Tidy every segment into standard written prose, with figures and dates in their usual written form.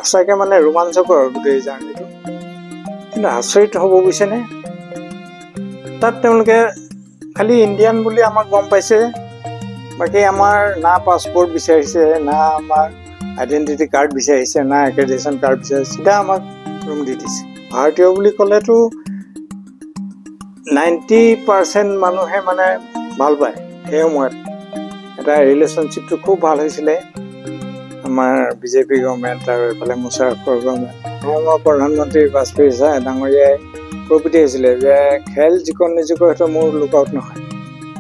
সঁচাকৈ মানে ৰোমাঞ্চকৰ গোটেই জাৰ্ণিটো। কিন্তু আচৰিত হ'ব বুজিছেনে, তাত তেওঁলোকে খালি ইণ্ডিয়ান বুলি আমাক গম পাইছে, বাকী আমাৰ না পাছপৰ্ট বিচাৰিছে, না আমাৰ আইডেণ্টিটি কাৰ্ড বিচাৰিছে, না এক্ৰেডিটেশ্যন কাৰ্ড বিচাৰিছে, চিধা আমাক ৰুম দি দিছে। ভাৰতীয় বুলি ক'লেতো 90% মানুহে মানে ভাল পায়। সেই সময়ত এটা ৰিলেশ্যনশ্বিপটো খুব ভাল হৈছিলে আমাৰ বিজেপি গভৰ্ণমেণ্ট আৰু এইফালে মুছাৰফৰ গভৰ্ণমেণ্ট। অসমৰ প্ৰধানমন্ত্ৰী বাজপেয়ী ডাঙৰীয়াই কৈ পঠিয়াইছিলে যে খেল যিকণ নিজিকণ সেইটো মোৰ লুক আউট নহয়,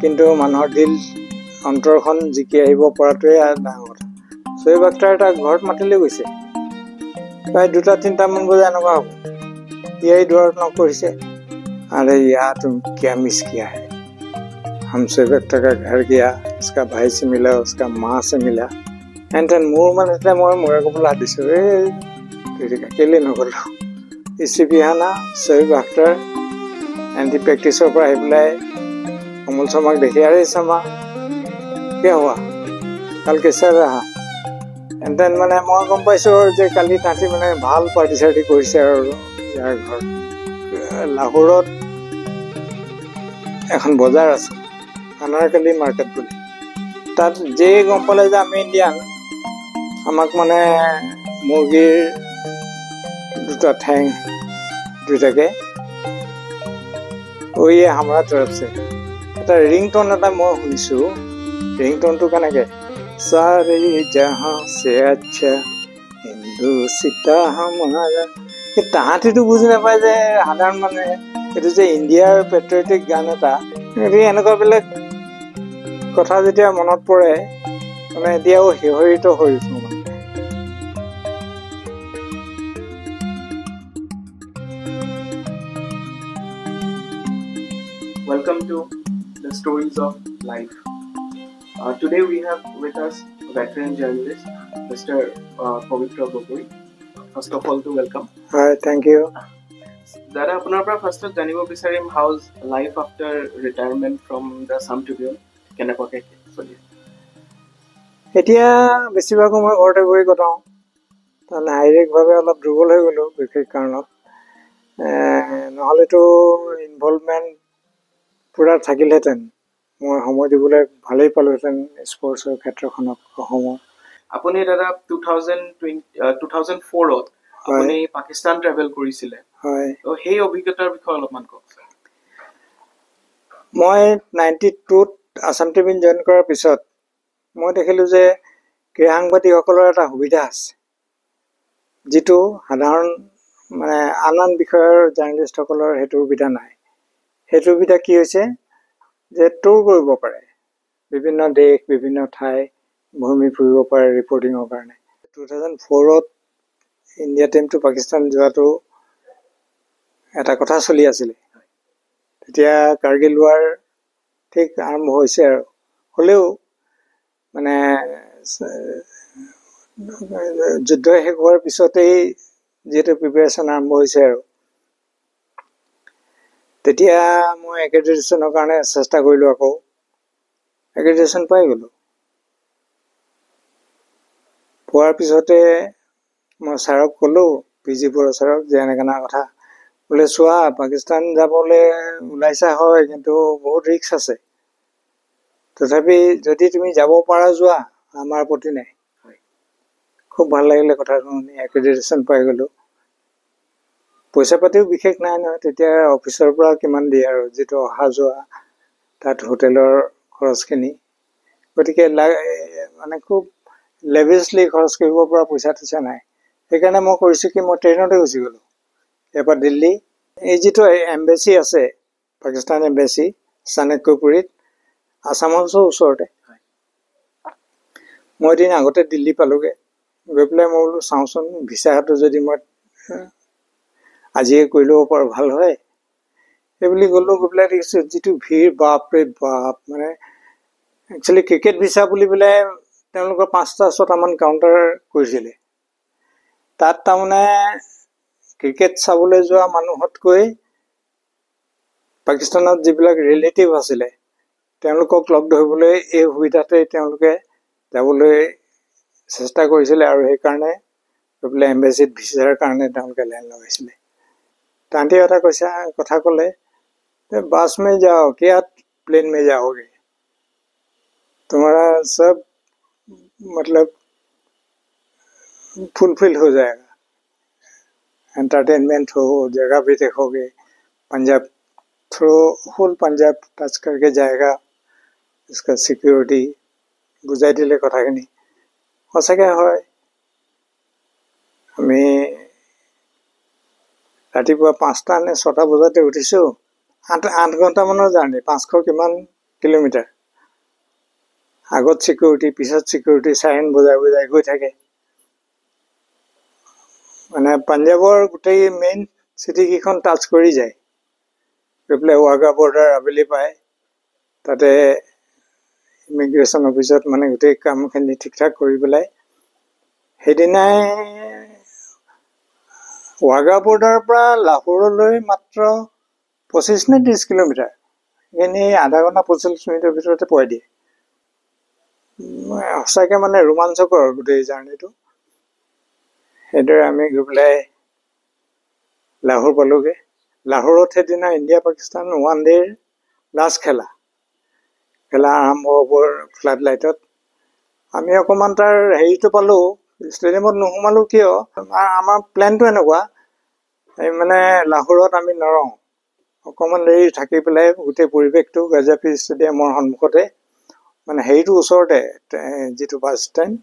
কিন্তু মানুহৰ দিল অন্তৰখন জিকি আহিব পৰাটোৱে ডাঙৰ কথা। শোয়েব আখতাৰ তাক ঘৰত মাতি লৈ গৈছে, প্ৰায় 2-3টামান বজা এনেকুৱা হ'ব। ইয়াই দুৱাৰত নক কৰিছে, अरे यार तुम क्या मिस किया है, हम शोएब अख्तर का घर गया, उसका भाई से मिला, उसका माँ से मिला। एंड मोर মানে এতিয়া মই মৰে ক'বলৈ হাতিছোঁ, কেলৈ নগ'লো। ইচিবিহানা শোएब अख्तर এণ্টি প্ৰেক্টিছৰ পৰা আহি পেলাই কমল শৰ্মাক দেখি, আৰে শৰ্মা কিয় হোৱা কাল কেঁচা ৰাহা। এণ্ড দেন মানে মই গম পাইছোঁ যে কালি তাহাঁতি মানে ভাল পাৰ্টি চাৰ্টি কৰিছে আৰু ইয়াৰ ঘৰত। লাহোৰত এখন বজাৰ আছে, আনাৰকালি মাৰ্কেট বুলি। তাত যে গম পালে যে আমি ইণ্ডিয়ান, আমাক মানে মুৰ্গীৰ 2টা ঠেং 2টাকে ওয়ে হামাৰা তৰফছে এটা ৰিংটন এটা মই শুনিছোঁ। ৰিংটনটো কেনেকৈ, সাৰে জাহাঁ সে আচ্ছা হিন্দুস্তা হামাৰা। তাহাঁতিতো বুজি নাপায় যে সাধাৰণ মানে এইটো যে ইণ্ডিয়াৰ পেট্ৰিয়টিক গান এটা। এনেকুৱা বেলেগ কথা যেতিয়া মনত পৰে মানে এতিয়াও শিহৰিত হৈ উঠোঁ মানে। Welcome to the Stories of Life. Today we have with us veteran journalist Mr. Pavitra Gogoi. First of all, to welcome. Hi, thank you. দাদা আপোনাৰ পৰা ফাৰ্ষ্টত জানিব বিচাৰিম, how's life after retirement from the Assam Tribune কেনেকুৱাকৈ চলি আছে? এতিয়া বেছিভাগ সময় ঘৰতে বহি কটাওঁ, তাৰমানে শাৰীৰিকভাৱে অলপ দুৰ্বল হৈ গ'লোঁ বিশেষ কাৰণত। নহ'লেতো ইনভলভমেণ্ট পূৰা থাকিলহেঁতেন, মই সময় দিবলৈ ভালেই পালোহেঁতেন স্পৰ্টছৰ ক্ষেত্ৰখনক অসমৰ। আপুনি দাদা 2004ত আপুনি পাকিস্তান ট্ৰেভেল কৰিছিলে, হয়। সেই অভিজ্ঞতাৰ বিষয়ে অলপমান কওক। মই 92ত আছাম ট্ৰিবিউন জইন কৰাৰ পিছত মই দেখিলোঁ যে ক্ৰীড়া সাংবাদিকসকলৰ এটা সুবিধা আছে, যিটো সাধাৰণ মানে আন বিষয়ৰ জাৰ্ণেলিষ্টসকলৰ সেইটো সুবিধা নাই। সেইটো সুবিধা কি হৈছে যে টুৰ কৰিব পাৰে, বিভিন্ন দেশ বিভিন্ন ঠাই ভূমি ফুৰিব পাৰে ৰিপৰ্টিঙৰ কাৰণে। 2004ত ইণ্ডিয়া টিমটো পাকিস্তান যোৱাটো এটা কথা চলি আছিলে। তেতিয়া কাৰ্গিল ৱাৰ ঠিক আৰম্ভ হৈছে আৰু, হ'লেও মানে যুদ্ধ শেষ হোৱাৰ পিছতেই যিহেতু প্ৰিপেৰেশ্যন আৰম্ভ হৈছে আৰু, তেতিয়া মই এক্ৰেডিটেশ্যনৰ কাৰণে চেষ্টা কৰিলোঁ। আকৌ এক্ৰেডিটেশ্যন পাই গ'লোঁ। পোৱাৰ পিছতে মই ছাৰক ক'লোঁ, PG বৰুৱা ছাৰক, যে এনেকুৱা কথা বোলে, চোৱা পাকিস্তান যাবলৈ ওলাইছা হয়, কিন্তু বহুত ৰিস্ক আছে, তথাপি যদি তুমি যাব পাৰা যোৱা, আমাৰ আপত্তি নাই। খুব ভাল লাগিলে কথাটো শুনি। এক্ৰেডিটেশ্যন পাই গ'লোঁ। পইচা পাতিও বিশেষ নাই নহয়, তেতিয়া অফিচৰ পৰা কিমান দিয়ে আৰু, যিটো অহা যোৱা তাত হোটেলৰ খৰচখিনি, গতিকে মানে খুব লেভিছলি খৰচ কৰিব পৰা পইচা থৈছা নাই। সেইকাৰণে মই কৰিছোঁ কি, মই ট্ৰেইনতে গুচি গ'লোঁ ইয়াৰ পৰা দিল্লী। এই যিটো এম্বেচি আছে পাকিস্তান এম্বেচি চাণক্যপুৰীত, আছাম হাউচৰ ওচৰতে, মই এদিন আগতে দিল্লী পালোঁগৈ। গৈ পেলাই মই বোলো চাওঁচোন ভিছাটো যদি মই আজিয়ে কৰি ল'ব পাৰোঁ ভাল হয়, সেইবুলি গ'লোঁ। গৈ পেলাই দেখিছোঁ যিটো ভিৰ, বাপৰে বাপ। মানে একচুৱেলি ক্ৰিকেট ভিছা বুলি পেলাই তেওঁলোকৰ 5টা-6টামান কাউণ্টাৰ কৰিছিলে। তাত তাৰমানে ক্ৰিকেট চাবলৈ যোৱা মানুহতকৈ পাকিস্তানত যিবিলাক ৰিলেটিভ আছিলে তেওঁলোকক লগ ধৰিবলৈ এই সুবিধাতে তেওঁলোকে যাবলৈ চেষ্টা কৰিছিলে, আৰু সেইকাৰণে গৈ পেলাই এম্বেচিত ভিছাৰ কাৰণে তেওঁলোকে লাইন লগাইছিলে তাহাঁতি এটা কথা ক'লে बस में जाओ क्या प्लेन में जाओगे तुम्हारा सब मतलब फुलफिल हो जाएगा एंटरटेनमेंट हो जगह भी देखोगे Punjab through whole Punjab touch करके जाएगा इसका सिक्योरिटी बुझाई दिले কথাখিনি সঁচাকৈ হয় আমি ৰাতিপুৱা 5টা নে 6টা বজাতে উঠিছোঁ 8 ঘণ্টামানৰ জাৰ্ণি 500 কিমান কিলোমিটাৰ আগত সিকিউৰিটি পিছত সিকিউৰিটি সাইন বজাই বজাই গৈ থাকে মানে পাঞ্জাবৰ গোটেই মেইন সিটি কিখন টাচ কৰি যায় গৈ পেলাই ৱাগা বৰ্ডাৰ আবেলি পায় তাতে ইমিগ্ৰেশ্যন অফিচত মানে গোটেই কামখিনি ঠিক ঠাক কৰি পেলাই সেইদিনাই ৱাগা বৰ্ডাৰৰ পৰা লাহোৰলৈ মাত্ৰ 25 নে 30 কিলোমিটাৰ এনে আধা ঘণ্টা 45 মিনিটৰ ভিতৰতে পোৱাই দিয়ে সঁচাকৈ মানে ৰোমাঞ্চকৰ গোটেই জাৰ্ণিটো সেইদৰে আমি গৈ পেলাই লাহোৰ পালোগৈ লাহোৰত সেইদিনা ইণ্ডিয়া পাকিস্তান 1 ডেৰ লাষ্ট খেলা আৰম্ভ হ'ব ফ্লাড লাইটত আমি অকণমান তাৰ হেৰিটো পালোঁ ষ্টেডিয়ামত নোসোমালোঁ কিয় আমাৰ প্লেনটো এনেকুৱা এই মানে লাহোৰত আমি নৰওঁ অকণমান দেৰি থাকি পেলাই গোটেই পৰিৱেশটো গাজাফি ষ্টেডিয়ামৰ সন্মুখতে মানে হেৰিটো ওচৰতে যিটো বাছ ষ্টেণ্ড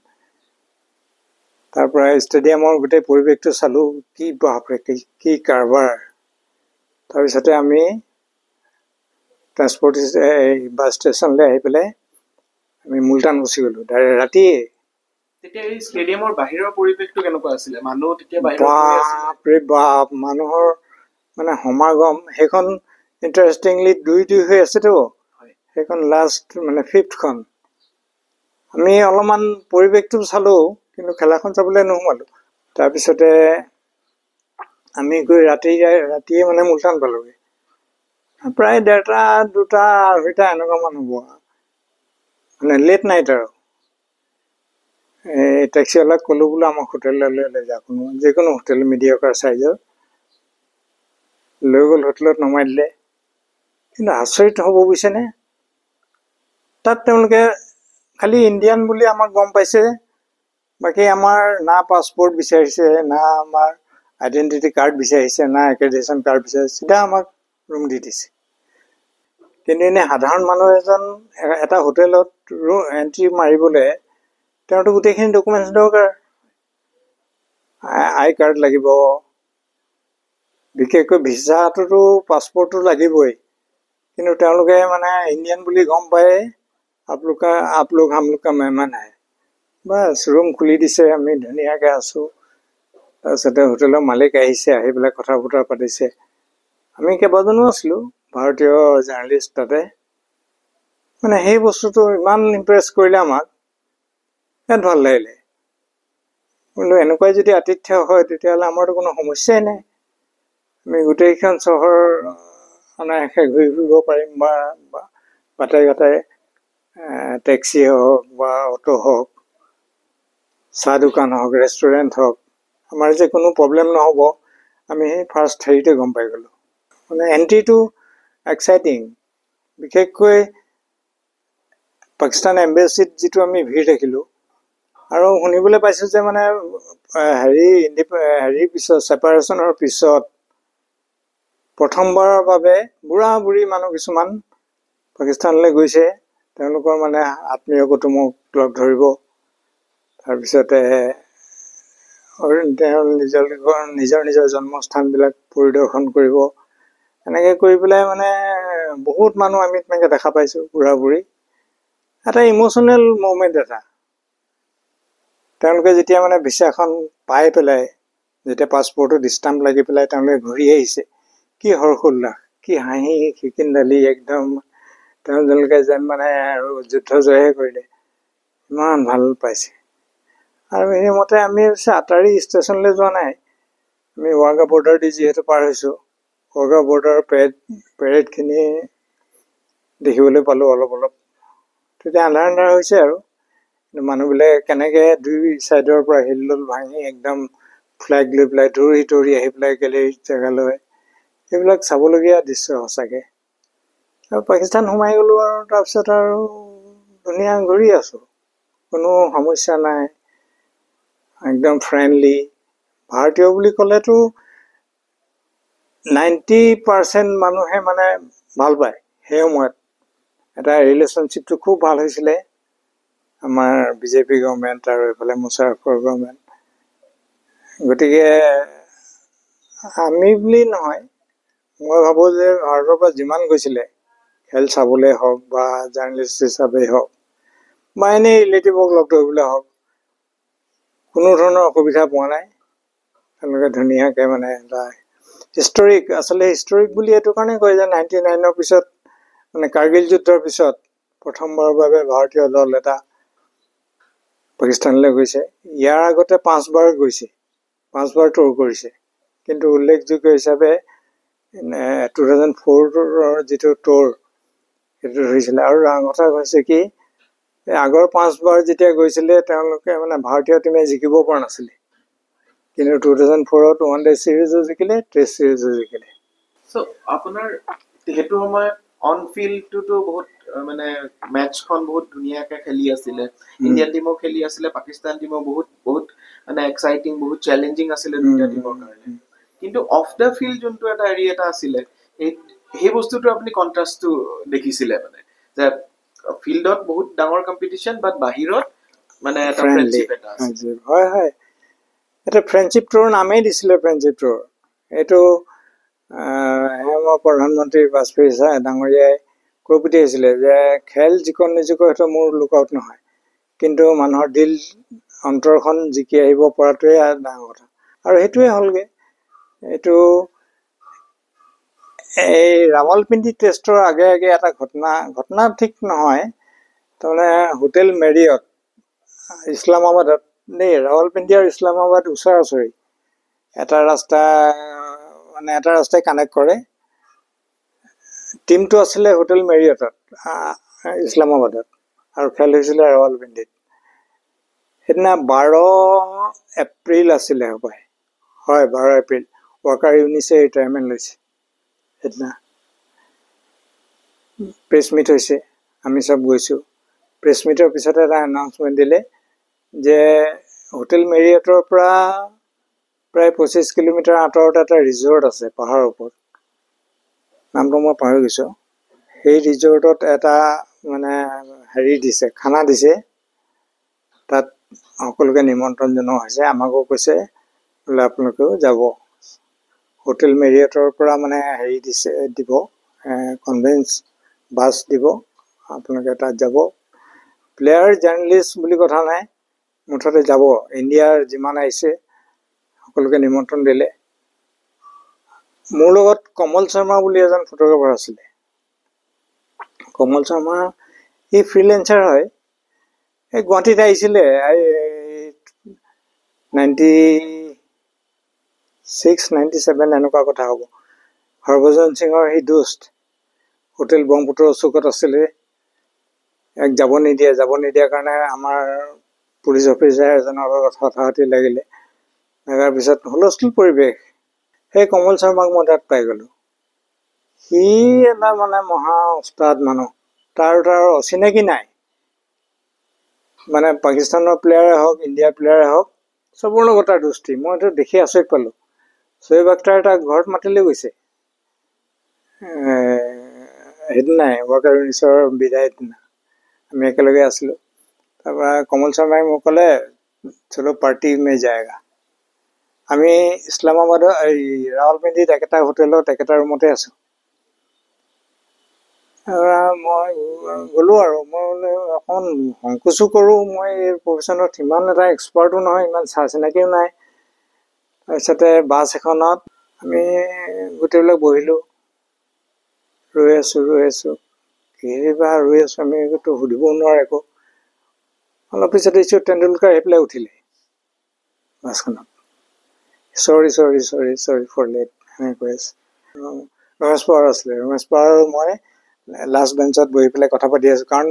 তাৰ পৰা ষ্টেডিয়ামৰ গোটেই পৰিৱেশটো চালোঁ কি বাপৰে কি কাৰবাৰ তাৰপিছতে আমি ট্ৰান্সপৰ্ট বাছ ষ্টেচনলৈ আহি পেলাই আমি মুলতান গুচি গ'লোঁ ৰাতিয়ে তেতিয়া এই ষ্টেডিয়ামৰ বাহিৰৰ পৰিৱেশটো কেনেকুৱা আছিলে মানুহ তেতিয়া বাপৰে বাপ মানুহৰ মানে সমাগম সেইখন ইণ্টাৰেষ্টিংলি দুই হৈ আছেতো সেইখন লাষ্ট মানে 5th আমি অলপমান পৰিৱেশটো চালোঁ কিন্তু খেলাখন চাবলৈ নোসোমালোঁ তাৰপিছতে আমি গৈ ৰাতিয়ে মানে মুলতান পালোঁগৈ প্ৰায় 1:30 2টা 2:30 এনেকুৱা মান হ'ব মানে লেট নাইট আৰু এই টেক্সিৱালাক ক'লোঁ বোলো আমাক হোটেললৈ লৈ যাওক যিকোনো হোটেল মিডিয়াকাৰ চাইজৰ লৈ গ'ল হোটেলত নমাই দিলে কিন্তু আচৰিত হ'ব বুজিছেনে তাত তেওঁলোকে খালি ইণ্ডিয়ান বুলি আমাক গম পাইছে বাকী আমাৰ না পাছপৰ্ট বিচাৰিছে না আমাৰ আইডেণ্টিটি কাৰ্ড বিচাৰিছে না এক্ৰেডিটেশ্যন কাৰ্ড বিচাৰিছে চিধা আমাক ৰুম দি দিছে কিন্তু এনেই সাধাৰণ মানুহ এজন এটা হোটেলত এণ্ট্ৰি মাৰিবলৈ তেওঁতো গোটেইখিনি ডকুমেণ্টছ দৰকাৰ আই কাৰ্ড লাগিব বিশেষকৈ ভিছাটোতো পাছপৰ্টটো লাগিবই কিন্তু তেওঁলোকে মানে ইণ্ডিয়ান বুলি গম পায় आप लोग हम लोग का मेहमान है বাছ ৰুম খুলি দিছে আমি ধুনীয়াকৈ আছোঁ তাৰপিছতে হোটেলৰ মালিক আহিছে আহি পেলাই কথা বতৰা পাতিছে আমি কেইবাজনো আছিলোঁ ভাৰতীয় জাৰ্ণালিষ্ট তাতে মানে সেই বস্তুটো ইমান ইম্প্ৰেছ কৰিলে আমাক ইয়াত ভাল লাগিলে বোলো এনেকুৱাই যদি আতিথ্য হয় তেতিয়াহ'লে আমাৰতো কোনো সমস্যাই নাই আমি গোটেইখন চহৰ অনায়াসে ঘূৰি ফুৰিব পাৰিম বা বাটে ঘাটে টেক্সি হওক বা অটো হওক চাহ দোকান হওক ৰেষ্টুৰেণ্ট হওক আমাৰ যে কোনো প্ৰব্লেম নহ'ব আমি সেই ফাৰ্ষ্ট হেৰিতে গম পাই গ'লোঁ মানে এণ্ট্ৰিটো এক্সাইটিং বিশেষকৈ পাকিস্তান এম্বেচিত যিটো আমি ভিৰ দেখিলোঁ আৰু শুনিবলৈ পাইছোঁ যে মানে হেৰিৰ পিছত ছেপাৰেশ্যনৰ পিছত প্ৰথমবাৰৰ বাবে বুঢ়া বুঢ়ী মানুহ কিছুমান পাকিস্তানলৈ গৈছে তেওঁলোকৰ মানে আত্মীয় কুটুমক লগ ধৰিব তাৰপিছতে তেওঁ নিজৰ জন্মস্থানবিলাক পৰিদৰ্শন কৰিব এনেকৈ কৰি পেলাই মানে বহুত মানুহ আমি তেনেকৈ দেখা পাইছোঁ বুঢ়া বুঢ়ী এটা ইম'চনেল মুভমেণ্ট এটা তেওঁলোকে যেতিয়া মানে ভিছাখন পাই পেলাই যেতিয়া পাছপৰ্টত ষ্টাম্প লাগি পেলাই তেওঁলোকে ঘূৰি আহিছে কি হৰ্ষোল্লাস কি হাঁহি খিকিন্দালি একদম তেওঁলোকে যেন মানে আৰু যুদ্ধ জয়হে কৰিলে ইমান ভাল পাইছে আৰু সেইমতে আমি আটাৰী ষ্টেচনলৈ যোৱা নাই আমি ৱাগা বৰ্ডাৰ দি যিহেতু পাৰ হৈছোঁ ৱাগা বৰ্ডাৰৰ পেৰেডখিনি দেখিবলৈ পালোঁ অলপ তেতিয়া আন্ধাৰ হৈছে আৰু মানুহবিলাকে কেনেকৈ দুই ছাইডৰ পৰা হিলদল ভাঙি একদম ফ্লেগ লৈ পেলাই দৌৰি আহি পেলাই গেলেৰীত জেগালৈ, সেইবিলাক চাবলগীয়া দৃশ্য সঁচাকৈ। আৰু পাকিস্তান সোমাই গ'লোঁ আৰু তাৰপিছত আৰু ধুনীয়া ঘূৰি আছোঁ, কোনো সমস্যা নাই, একদম ফ্ৰেণ্ডলি। ভাৰতীয় বুলি ক'লেতো 90% মানুহে মানে ভাল পায়। সেই সময়ত এটা ৰিলেশ্যনশ্বিপটো খুব ভাল হৈছিলে আমাৰ বিজেপি গভৰ্ণমেণ্ট আৰু এইফালে মুছাৰফৰ গভৰ্ণমেণ্ট। গতিকে আমি বুলি নহয়, মই ভাবোঁ যে ভাৰতৰ পৰা যিমান গৈছিলে খেল চাবলৈ হওক বা জাৰ্ণেলিষ্ট হিচাপেই হওক বা এনেই ৰিলেটিভক লগ ধৰিবলৈ হওক, কোনো ধৰণৰ অসুবিধা পোৱা নাই। তেওঁলোকে ধুনীয়াকৈ মানে এটা আচলতে হিষ্টৰিক বুলি এইটো কাৰণে কয় যে 99 পিছত মানে কাৰ্গিল যুদ্ধৰ পিছত প্ৰথমবাৰৰ বাবে ভাৰতীয় দল এটা পাকিস্তানলৈ গৈছে। ইয়াৰ আগতে 5বাৰ গৈছে, 5বাৰ টুৰ কৰিছে, কিন্তু উল্লেখযোগ্য হিচাপে 2004 যিটো টুৰ সেইটো হৈছিলে। আৰু ডাঙৰ কথা হৈছে কি, আগৰ 5বাৰ যেতিয়া গৈছিলে তেওঁলোকে মানে ভাৰতীয় টীমে জিকিব পৰা নাছিলে, কিন্তু 2004 ওৱান ডে ছিৰিজো জিকিলে, টেষ্ট ছিৰিজো জিকিলে। চ' আপোনাৰ সেইটো সময়ত অন ফিল্ডটোতো বহুত মানে মেটচখন বহুত ধুনীয়াকৈ খেলি আছিলে, ইণ্ডিয়ান টীমো খেলি আছিলে, পাকিস্তান টীমো বহুত মানে এক্সাইটিং, বহুত চেলেঞ্জিং আছিলে দুটা টীমৰ কাৰণে। কিন্তু অফ দ্য ফিল্ড যোনটো এটা এটা আছিলে, সেই বস্তুটো আপুনি কণ্ট্ৰাষ্টটো দেখিছিলে মানে যে ফিল্ডত বহুত ডাঙৰ কম্পিটিশ্যন, বাট বাহিৰত মানে এটা ফ্ৰেণ্ডশ্বিপ এটা আছে। হয়, এটা ফ্ৰেণ্ডশ্বিপ টুৰ নামেই দিছিলে ফ্ৰেণ্ডশ্বিপ টুৰ। এইটো প্ৰধানমন্ত্ৰী বাজপেয়ী ডাঙৰীয়াই কৈ পঠিয়াইছিলে যে খেল যিকণ নিজিকো সেইটো মোৰ লুকআউট নহয়, কিন্তু মানুহৰ দিল অন্তৰখন জিকি আহিব পৰাটোৱে ডাঙৰ কথা। আৰু সেইটোৱে হ'লগৈ। এইটো এই ৰাৱলপিণ্ডি টেষ্টৰ আগে এটা ঘটনা ঠিক নহয়, তাৰমানে হোটেল মেৰিয়ট ইছলামাবাদত দেই, ৰাৱলপিণ্ডি আৰু ইছলামাবাদ ওচৰা-ওচৰি এটা ৰাস্তাই কানেক্ট কৰে। টিমটো আছিলে হোটেল মেৰিয়টত ইছলামাবাদত, আৰু খেল হৈছিলে ৰাৱলপিণ্ডিত। সেইদিনা 12 এপ্ৰিল আছিলে হপায়, হয় 12 এপ্ৰিল। ৱাকাৰ ইউনিছে ৰিটায়াৰমেণ্ট লৈছে সেইদিনা। প্ৰেছ মিট হৈছে, আমি চব গৈছোঁ। প্ৰেছ মিটৰ পিছতে এটা এনাউন্সমেণ্ট দিলে যে হোটেল মেৰিয়টৰ পৰা প্ৰায় 25 কিলোমিটাৰ আঁতৰত এটা ৰিজৰ্ট আছে পাহাৰৰ ওপৰত, নামটো মই পাহৰি গৈছোঁ। সেই ৰিজৰ্টত এটা মানে দিছে, খানা দিছে, তাত সকলোকে নিমন্ত্ৰণ জনোৱা হৈছে। আমাকো কৈছে বোলে আপোনালোকেও যাব। হোটেল মেৰিয়টৰ পৰা মানে দিব, কনভেন্স বাছ দিব, আপোনালোকে তাত যাব। প্লেয়াৰ জাৰ্ণেলিষ্ট বুলি কথা নাই, মুঠতে যাব। ইণ্ডিয়াৰ যিমান আহিছে সকলোকে নিমন্ত্ৰণ দিলে। মোৰ লগত কমল শৰ্মা বুলি এজন ফটোগ্ৰাফাৰ আছিলে। কমল শৰ্মা সি ফ্ৰিলেন্সাৰ হয়, এই গুৱাহাটীত আহিছিলে 96-97 এনেকুৱা কথা হ'ব। হৰভজন সিঙৰ সি দোষ্ট, হোটেল ব্ৰহ্মপুত্ৰৰ চুকত আছিলে। যাব নিদিয়াৰ কাৰণে আমাৰ পুলিচ অফিচাৰ এজনৰ লগত হঠাহঠি লাগিলে। লগাৰ পিছত হুলস্থুল পৰিৱেশ। সেই কমল শৰ্মাক মই তাত পাই গ'লোঁ। সি এটা মানে মহা উস্তাদ মানুহ, তাৰ অচিনাকি নাই। মানে পাকিস্তানৰ প্লেয়াৰে হওক, ইণ্ডিয়াৰ প্লেয়াৰে হওক, চবৰ লগত তাৰ দোস্তি। মই এইটো দেখি আচৰিত পালোঁ। শোয়েব আখতাৰ তাক ঘৰত মাতি লৈ গৈছে সেইদিনাই, ৱাকাৰ ইউনিছৰ বিদায়ৰ দিনা আমি একেলগে আছিলোঁ। তাৰপৰা কমল শৰ্মাই মোক ক'লে চলো পাৰ্টি মে যায়গা। আমি ইছলামাবাদৰ ৰাৱলপিণ্ডিত একেটা হোটেলত একেটা ৰুমতে আছোঁ। মই গ'লোঁ আৰু মই অকণ সংকোচো কৰোঁ, মই এই প্ৰফেশ্যনত ইমান এটা এক্সপাৰ্টো নহয়, ইমান চিনাকিও নাই। তাৰপিছতে বাছ এখনত আমি গোটেইবিলাক বহিলোঁ, ৰৈ আছোঁ। কিবা ৰৈ আছোঁ, আমি একোতো সুধিবও নোৱাৰোঁ একো। অলপ পিছত দেখিছোঁ তেণ্ডুলকাৰ আহি পেলাই উঠিলে বাছখনত। চৰি ফৰ লেট এনেকৈ কৈ আছে। ৰমেশ পাৱাৰ আছিলে। ৰমেশ পাৱাৰ আৰু মই লাষ্ট বেঞ্চত বহি পেলাই কথা পাতি আছোঁ, কাৰণ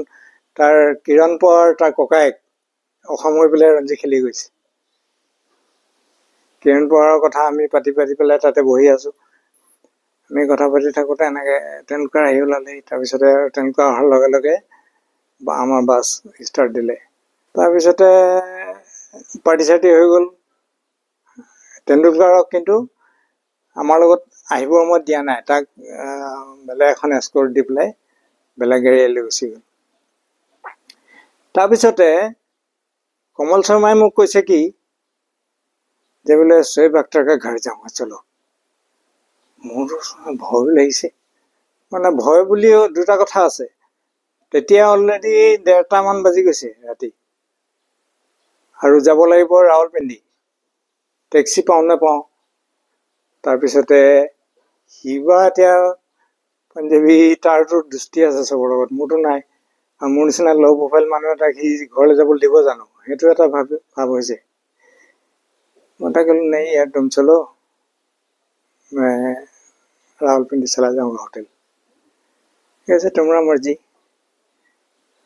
তাৰ কিৰণ পাৱাৰ, তাৰ ককায়েক অসম হৈ পেলাই ৰঞ্জী খেলি গৈছে। কিৰণ পোহাৰৰ কথা আমি পাতি পেলাই তাতে বহি আছোঁ। আমি কথা পাতি থাকোঁতে এনেকৈ তেওঁলোকৰ আহি ওলালেহি। তাৰপিছতে তেওঁলোকৰ অহাৰ লগে লগে আমাৰ বাছ ষ্টাৰ্ট দিলে। তাৰপিছতে পাৰ্টি চাৰ্টি হৈ গ'ল। তেণ্ডুলকাৰক কিন্তু আমাৰ লগত আহিবৰ সময়ত দিয়া নাই, তাক বেলেগ এখন এস্কৰ্ট দি পেলাই বেলেগ গাড়ীলৈ গুচি গ'ল। তাৰপিছতে কমল শৰ্মাই মোক কৈছে কি যে বোলে শোয়েব আখতাৰ কা ঘৰ যাওঁগা চলো। মোৰ ভয় লাগিছে, মানে ভয় বুলিও দুটা কথা আছে। তেতিয়া অলৰেডি 1:30মান বাজি গৈছে ৰাতি, আৰু যাব লাগিব ৰাৱলপিণ্ডি। টেক্সি পাওঁ নাপাওঁ। তাৰপিছতে সিবা এতিয়া পাঞ্জাবী তাৰতো দৃষ্টি আছে চবৰ লগত, মোৰতো নাই। আৰু মোৰ নিচিনা ল' প্ৰফাইল মানুহ এটাক সি ঘৰলৈ যাবলৈ দিব জানো, সেইটো এটা ভাৱ হৈছে। মই তাক ক'লো নাই ইয়াৰ তুম চলো, ৰাৱলপিণ্ডি চলা যাওঁগা হোটেল। ঠিক আছে তোমাৰ মৰ্জি।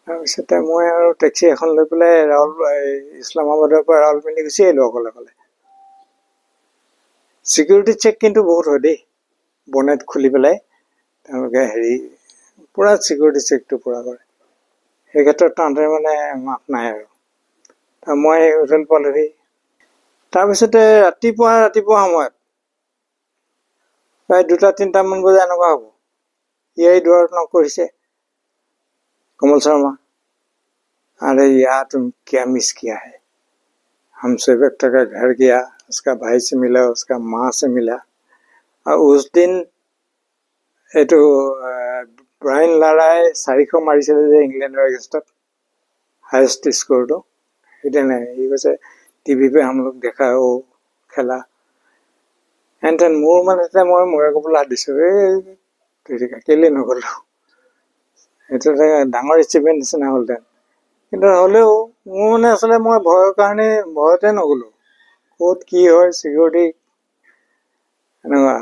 তাৰপিছতে মই আৰু টেক্সি এখন লৈ পেলাই ইছলামাবাদৰ পৰা ৰাৱলপিণ্ডি গুচি আহিলোঁ অকলে অকলে। ছিকিউৰিটি চেক কিন্তু বহুত হয় দেই, বনেট খুলি পেলাই তেওঁলোকে পূৰা ছিকিউৰিটি চেকটো পূৰা কৰে। সেই ক্ষেত্ৰত তাহাঁতে মানে মাফ নাই আৰু। মই হোটেল পালোহি। তাৰপিছতে ৰাতিপুৱা সময়ত প্ৰায় 2-3টামান বজা এনেকুৱা হ'ব, ইয়াই দুৱাৰত নক কৰিছে। कमल शर्मा, अरे यार तुम क्या मिस किया है, हम शोएब अख्तर का घर गया, उसका भाई से मिला, उसका माँ से मिला। और उस दिन এইটো ব্ৰাইন লাৰাই 400 মাৰিছিলে যে ইংলেণ্ডৰ এগেইনষ্টত, হায়েষ্ট স্ক'ৰটো সেইদিনা সি কৈছে টিভি পে हम लोग देखा ओ খেলা। এণ্ড মোৰ মানে এতিয়া মই মূৰে কবলৈ হাত দিছোঁ, কেলৈ নগ'লো। সেইটো এটা ডাঙৰ এচিভমেণ্ট নিচিনা হ'লহেঁতেন। কিন্তু হ'লেও মোৰ মানে আচলতে মই ভয়ৰ কাৰণে ভয়তে নগ'লোঁ। ক'ত কি হয় ছিকিউৰিটি এনেকুৱা,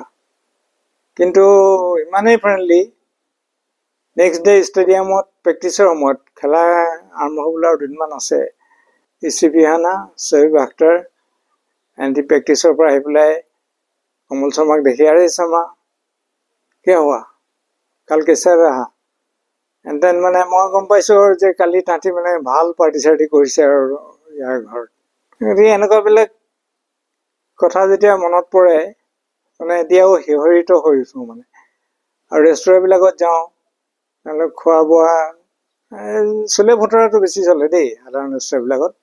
কিন্তু ইমানেই ফ্ৰেণ্ডলি। নেক্সট ডে ষ্টেডিয়ামত প্ৰেক্টিছৰ সময়ত, খেলা আৰম্ভ হ'বলৈ আৰু দুদিনমান আছে, ইউসুফ ৰানা, শোয়েব আখতাৰ এণ্টি প্ৰেক্টিছৰ পৰা আহি পেলাই কমল শৰ্মাক দেখি, আৰে শৰ্মা কিয় হোৱা কাল কেচা ৰহা। এণ্ড দেন মানে মই গম পাইছোঁ আৰু যে কালি তাহাঁতি মানে ভাল পাৰ্টি চাৰ্টি কৰিছে আৰু ইয়াৰ ঘৰত। গতিকে এনেকুৱাবিলাক কথা যেতিয়া মনত পৰে মানে এতিয়াও শিহৰিত হৈ উঠোঁ মানে। আৰু ৰেষ্টুৰেণ্টবিলাকত যাওঁ, তেওঁলোক খোৱা বোৱা চলে ভতৰাটো বেছি চলে দেই সাধাৰণ ৰেষ্টুৰেণ্টবিলাকত,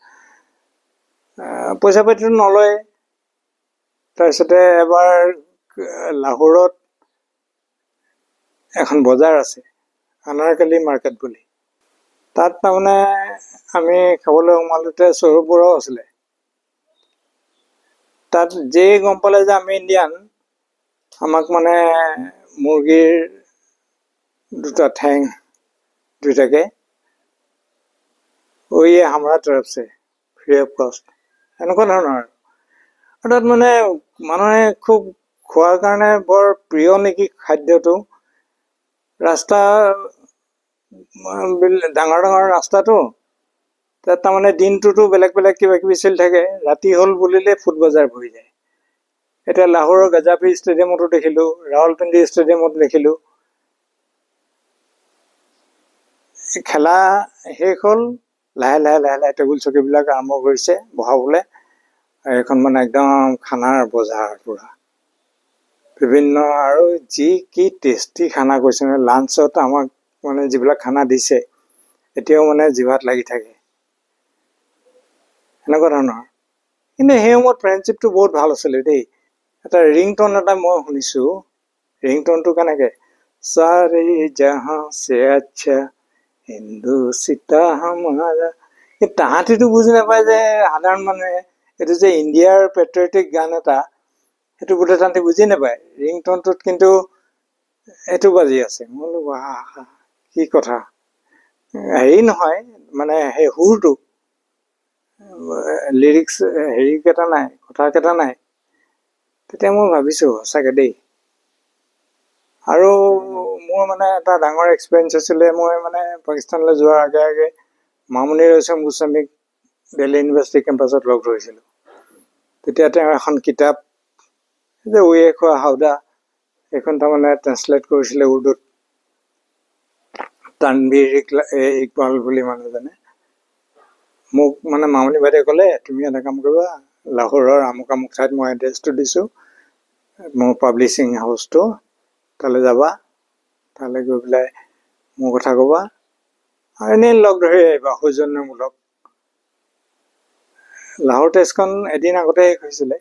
পইচা পাতিটো নলয়। তাৰপিছতে এবাৰ লাহোৰত এখন বজাৰ আছে, আনাৰকালি মাৰ্কেট বুলি, তাত তাৰমানে আমি খাবলৈ সোমালোতে সৌৰভ বৰাও আছিলে। তাত যেই গম পালে যে আমি ইণ্ডিয়ান, আমাক মানে মুৰ্গীৰ 2টা ঠেং 2টাকে ये हमारा तरफ से फ्री অফ কষ্ট, এনেকুৱা ধৰণৰ। আৰু তাত মানে মানুহে খুব খোৱাৰ কাৰণে বৰ প্ৰিয় নেকি খাদ্যটো। ৰাস্তা ডাঙৰ ৰাস্তাটো, তাত তাৰমানে দিনটোতো বেলেগ বেলেগ কিবা কিবি চলি থাকে, ৰাতি হ'ল বুলিলে ফুড বজাৰ ভৰি যায়। এতিয়া লাহোৰৰ গজাফি ষ্টেডিয়ামতো দেখিলোঁ, ৰাৱলপিণ্ডি ষ্টেডিয়ামতো দেখিলোঁ। খেলা শেষ হ'ল, লাহে লাহে টেবুল চকীবিলাক আৰম্ভ কৰিছে বহাবলৈ। এইখন মানে একদম খানাৰ বজাৰ পূৰা, বিভিন্ন আৰু যি কি টেষ্টি খানা কৈছে মানে। লাঞ্চত আমাক মানে যিবিলাক খানা দিছে এতিয়াও মানে জিভাত লাগি থাকে, এনেকুৱা ধৰণৰ। কিন্তু সেই সময়ত ফ্ৰেণ্ডশ্বিপটো বহুত ভাল আছিলে দেই। এটা ৰিংটন এটা মই শুনিছোঁ, ৰিংটনটো কেনেকৈ, সাৰে জাহাঁ সে আচ্ছা হিন্দুস্তা হামাৰা। তাহাঁতিতো বুজি নাপায় যে সাধাৰণ মানুহে এইটো যে ইণ্ডিয়াৰ পেট্ৰিয়টিক গান এটা, সেইটো বোধহয় তাহাঁতি বুজি নাপায়। ৰিংটনটোত কিন্তু এইটো বাজি আছে। মই বোলো বাহ কি কথা, নহয় মানে সেই সুৰটো, লিৰিক্স কেইটা নাই, কথাকেইটা নাই। তেতিয়া মই ভাবিছোঁ সঁচাকৈ দেই। আৰু মোৰ মানে এটা ডাঙৰ এক্সপিৰিয়েঞ্চ আছিলে, মই মানে পাকিস্তানলৈ যোৱাৰ আগে আগে মামুনি ৰয়ছম গোস্বামীক দিল্লী ইউনিভাৰ্চিটি কেম্পাছত লগ ধৰিছিলোঁ। তেতিয়া তেওঁ এখন কিতাপ যে উয়ে খোৱা হাওদা এইখন তাৰমানে ট্ৰেন্সলেট কৰিছিলে উৰ্দুত তানভীৰ ইকবাল বুলি মানুহজনে মোক মানে মামনি বাইদেৱে ক'লে তুমি এটা কাম কৰিবা লাহোৰৰ আমুক আমুক ঠাইত মই এড্ৰেছটো দিছোঁ মোৰ পাব্লিছিং হাউচটো তালৈ যাবা তালৈ গৈ পেলাই মোৰ কথা ক'বা আৰু এনেই লগ ধৰি আহিবা সৌজন্যমূলক লাহোৰ টেষ্টখন এদিন আগতে শেষ হৈছিলে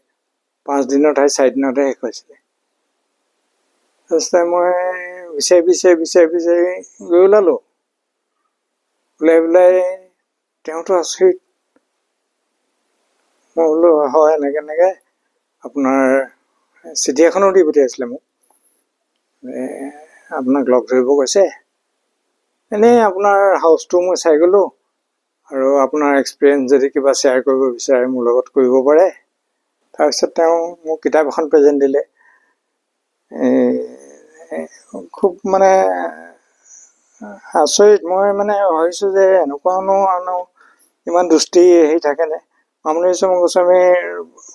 5 দিনৰ ঠাইত 4 দিনতে শেষ হৈছিলে তাৰপিছতে মই বিচাৰি গৈ ওলালোঁ ওলাই পেলাই তেওঁতো আচৰিত মই বোলো হয় এনেকৈ আপোনাৰ চিঠি এখনো দি পঠিয়াইছিলে মোক আপোনাক লগ ধৰিব কৈছে এনেই আপোনাৰ হাউচটো মই চাই গ'লোঁ আৰু আপোনাৰ এক্সপিৰিয়েঞ্চ যদি কিবা শ্বেয়াৰ কৰিব বিচাৰে মোৰ লগত কৰিব পাৰে তাৰপিছত তেওঁ মোক কিতাপ এখন প্ৰেজেণ্ট দিলে খুব মানে আচৰিত মই মানে ভাবিছোঁ যে এনেকুৱানো ইমান দুষ্টি হেৰি থাকেনে মামনি ৰয়ছম গোস্বামীৰ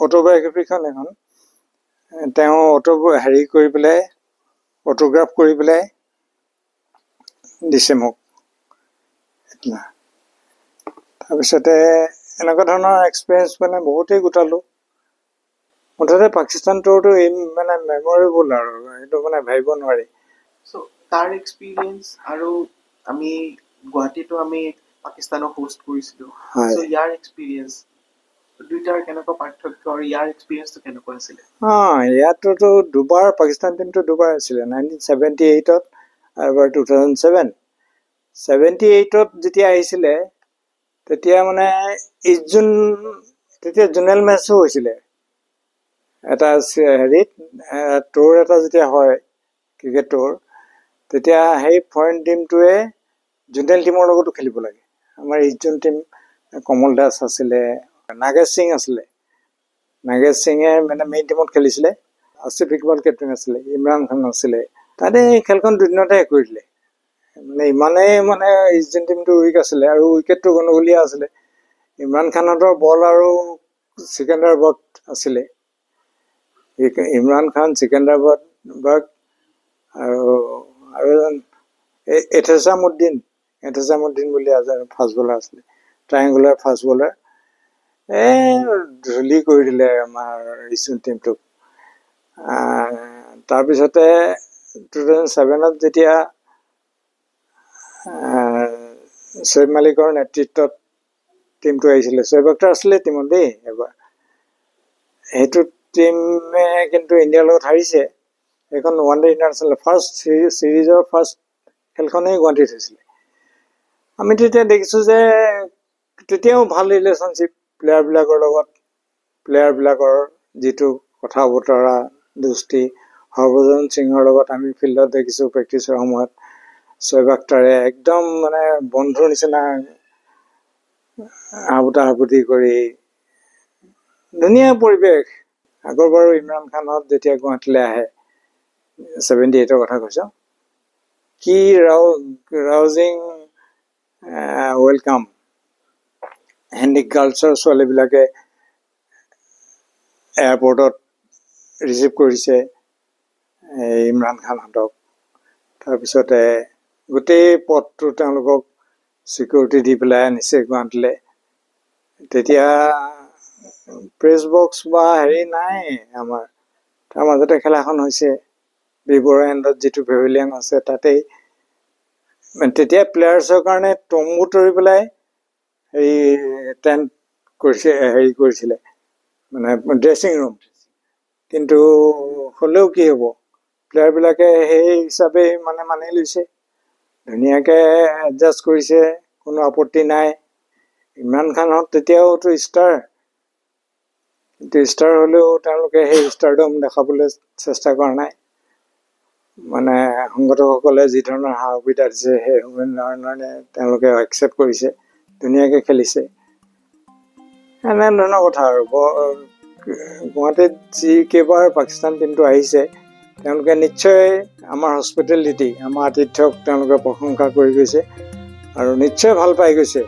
অটোবায়'গ্ৰাফিখন এখন তেওঁ হেৰি কৰি পেলাই অটোগ্ৰাফ কৰি পেলাই দিছে মোক তাৰপিছতে এনেকুৱা ধৰণৰ এক্সপিৰিয়েঞ্চ মানে বহুতেই গোটালোঁ মুঠতে পাকিস্তান টুৰটো মানে মেমৰেবল আৰু সেইটো মানে ভাবিব নোৱাৰি চ' তাৰ এক্সপিৰিয়েঞ্চ আৰু আমি গুৱাহাটীতো আমি পাকিস্তানক হোষ্ট কৰিছিলোঁ চ' ইয়াৰ এক্সপিৰিয়েঞ্চ দুইটাৰ কেনেকুৱা পাৰ্থক্য আৰু ইয়াৰ এক্সপিৰিয়েঞ্চটো কেনেকুৱা আছিলে ইয়াতোতো দুবাৰ পাকিস্তান টিমটো দুবাৰ আছিলে 1978ত আৰু এবাৰ 2007 78ত যেতিয়া আহিছিলে তেতিয়া মানে তেতিয়া জোনেল মেচো হৈছিলে এটা হেৰিত টুৰ এটা যেতিয়া হয় ক্ৰিকেট টুৰ তেতিয়া সেই ফৰেইন টিমটোৱে জোনেল টিমৰ লগতো খেলিব লাগে আমাৰ ইষ্টজন টিম কমল দাস আছিলে নাগেশ সিং আছিলে নাগেশ সিঙে মানে মেইন টিমত খেলিছিলে আসিফ ইকবাল কেপ্টেইন আছিলে ইমৰান খান আছিলে তাতে এই খেলখন দুদিনতে শেষ কৰি দিলে মানে ইমানেই মানে ইষ্টজন টিমটো উইক আছিলে আৰু উইকেটটো গণ্ডগোলীয়া আছিলে ইমৰান খানহঁতৰ বল আৰু ছিকেণ্ডাৰ বাগ আছিলে ইমৰান খান ছিকেণ্ডাৰ বাগ আৰু এজন এথেছামুদ্দিন বুলি এজন ফাষ্ট বলাৰ আছিলে ট্ৰায়েংগুলাৰ ফাষ্ট বলাৰ ধূলি কৰি দিলে আমাৰ ইষ্টজন টিমটোক তাৰপিছতে 2007ত যেতিয়া শ্বইব মালিকৰ নেতৃত্বত টিমটো আহিছিলে শ্বইব আখতাৰ আছিলে টিমত দেই এবাৰ সেইটো টিমে কিন্তু ইণ্ডিয়াৰ লগত হাৰিছে সেইখন ওৱান ডে ইণ্টাৰনেশ্যনেল ফাৰ্ষ্ট চিৰিজৰ ফাৰ্ষ্ট খেলখনেই গুৱাহাটীত হৈছিলে আমি তেতিয়া দেখিছোঁ যে তেতিয়াও ভাল ৰিলেশ্যনশ্বিপ প্লেয়াৰবিলাকৰ যিটো কথা বতৰা দোস্তি হৰভজন সিঙৰ লগত আমি ফিল্ডত দেখিছোঁ প্ৰেক্টিছৰ সময়ত শ্বইব আখতাৰে একদম মানে বন্ধুৰ নিচিনা হাবুতি কৰি ধুনীয়া পৰিৱেশ আগৰ বাৰু ইমৰান খানহঁত যেতিয়া গুৱাহাটীলৈ আহে 78ৰ কথা কৈছোঁ কি ৰাউজিং ৱেলকাম হেণ্ডিক গাৰ্লছৰ ছোৱালীবিলাকে এয়াৰপৰ্টত ৰিচিভ কৰিছে ইমৰান খানহঁতক তাৰপিছতে গোটেই পথটো তেওঁলোকক ছিকিউৰিটি দি পেলাই আনিছে গুৱাহাটীলৈ তেতিয়া প্ৰেছ বক্স বা হেৰি নাই আমাৰ তাৰ মাজতে খেলাখন হৈছে বিবৰা এণ্ডত যিটো পেভিলিয়ন আছে তাতেই তেতিয়া প্লেয়াৰ্ছৰ কাৰণে তম্বু তৰি পেলাই হেৰি টেণ্ট কৰিছিলে মানে ড্ৰেছিং ৰুম কিন্তু হ'লেও কি হ'ব প্লেয়াৰবিলাকে সেই হিচাপে মানে মানি লৈছে ধুনীয়াকৈ এডজাষ্ট কৰিছে কোনো আপত্তি নাই ইমৰান খানহঁত তেতিয়াওতো ষ্টাৰ হ'লেও তেওঁলোকে সেই ষ্টাৰডম দেখাবলৈ চেষ্টা কৰা নাই মানে সংগঠকসকলে যি ধৰণৰ সা সুবিধা দিছে সেই ধৰণে তেওঁলোকে একচেপ্ট কৰিছে ধুনীয়াকৈ খেলিছে এনে ধৰণৰ কথা আৰু গুৱাহাটীত যিকেইবাৰ পাকিস্তান টিমটো আহিছে তেওঁলোকে নিশ্চয় আমাৰ হস্পিটেলিটি আমাৰ আতিথ্যক তেওঁলোকে প্ৰশংসা কৰি গৈছে আৰু নিশ্চয় ভাল পাই গৈছে